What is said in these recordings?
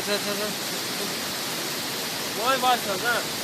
अच्छा अच्छा अच्छा, वही बात चल रहा है।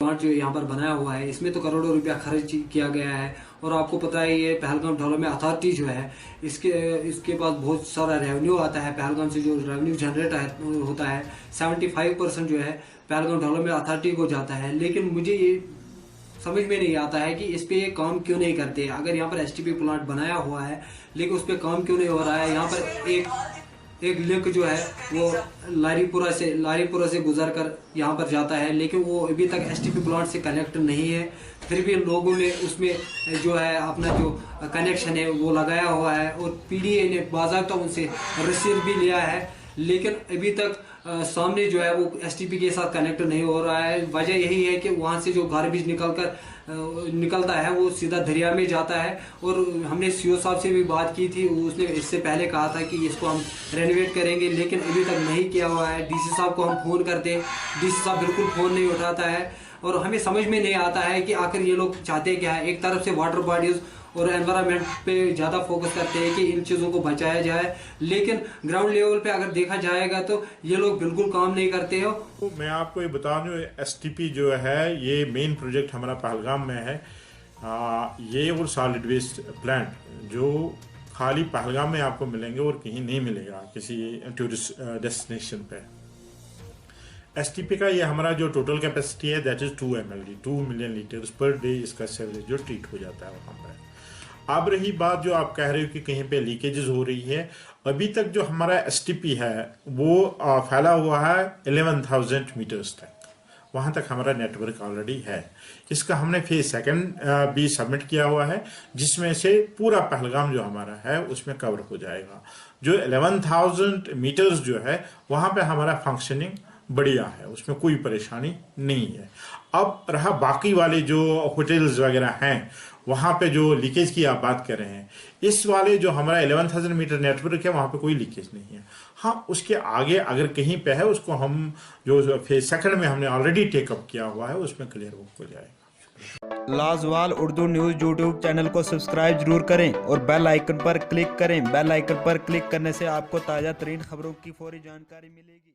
प्लांट जो यहाँ पर बनाया हुआ है इसमें तो करोड़ों रुपया खर्च किया गया है। और आपको पता है ये पहलगाम डेवलपमेंट अथॉरिटी जो है इसके इसके पास बहुत सारा रेवेन्यू आता है। पहलगाम से जो रेवेन्यू जनरेट होता है 75% जो है पहलगाम डेवलपमेंट अथॉरिटी को जाता है। लेकिन मुझे ये समझ में नहीं आता है कि इस पे ये काम क्यों नहीं करते। अगर यहाँ पर एसटीपी प्लांट बनाया हुआ है लेकिन उस पर काम क्यों नहीं हो रहा है। यहाँ पर एक लिंक जो है वो लारीपुरा से गुजर कर यहाँ पर जाता है, लेकिन वो अभी तक एसटीपी प्लांट से कनेक्ट नहीं है। फिर भी लोगों ने उसमें जो है अपना जो कनेक्शन है वो लगाया हुआ है और पीडीए ने बाकायदा उनसे रसीद भी लिया है, लेकिन अभी तक सामने जो है वो एसटीपी के साथ कनेक्ट नहीं हो रहा है। वजह यही है कि वहाँ से जो गार्बेज निकलता है वो सीधा दरिया में जाता है। और हमने सीओ साहब से भी बात की थी, उसने इससे पहले कहा था कि इसको हम रेनोवेट करेंगे, लेकिन अभी तक नहीं किया हुआ है। डीसी साहब को हम फोन करते हैं, डीसी साहब बिल्कुल फोन नहीं उठाता है। और हमें समझ में नहीं आता है कि आखिर ये लोग चाहते क्या है। एक तरफ से वाटर बॉडीज और एनवायरनमेंट पे ज़्यादा फोकस करते हैं कि इन चीज़ों को बचाया जाए, लेकिन ग्राउंड लेवल पे अगर देखा जाएगा तो ये लोग बिल्कुल काम नहीं करते हो। तो मैं आपको ये बता दूं एसटीपी जो है ये मेन प्रोजेक्ट हमारा पहलगाम में है। ये और सॉलिड वेस्ट प्लांट जो खाली पहलगाम में आपको मिलेंगे और कहीं नहीं मिलेगा किसी टूरिस्ट डेस्टिनेशन पे। एसटीपी का ये हमारा जो टोटल कैपेसिटी है that is 2 MLD 2 million litres per day इसका सीवरेज जो ट्रीट हो जाता है वहाँ पर। अब रही बात जो आप कह रहे हो कि कहीं पे लीकेजेस हो रही है, अभी तक जो हमारा एसटीपी है वो फैला हुआ है 11,000 मीटर्स तक। वहाँ तक हमारा नेटवर्क ऑलरेडी है। इसका हमने फेज 2 भी सबमिट किया हुआ है, जिसमें से पूरा पहलगाम जो हमारा है उसमें कवर हो जाएगा। जो 11,000 मीटर्स जो है वहाँ पे हमारा फंक्शनिंग बढ़िया है, उसमें कोई परेशानी नहीं है। अब रहा बाकी वाले जो होटल्स वगैरह हैं वहाँ पे जो लीकेज की आप बात कर रहे हैं, इस वाले जो हमारा 11,000 मीटर नेटवर्क है वहाँ पे कोई लीकेज नहीं है। हाँ, उसके आगे अगर कहीं पे है उसको हम जो फेज 2 में हमने ऑलरेडी टेकअप किया हुआ है उसमें क्लियर हो जाएगा। लाजवाल उर्दू न्यूज़ यूट्यूब चैनल को सब्सक्राइब जरूर करें और बेल आइकन पर क्लिक करें। बेल आइकन पर क्लिक करने से आपको ताज़ा तरीन खबरों की फौरी जानकारी मिलेगी।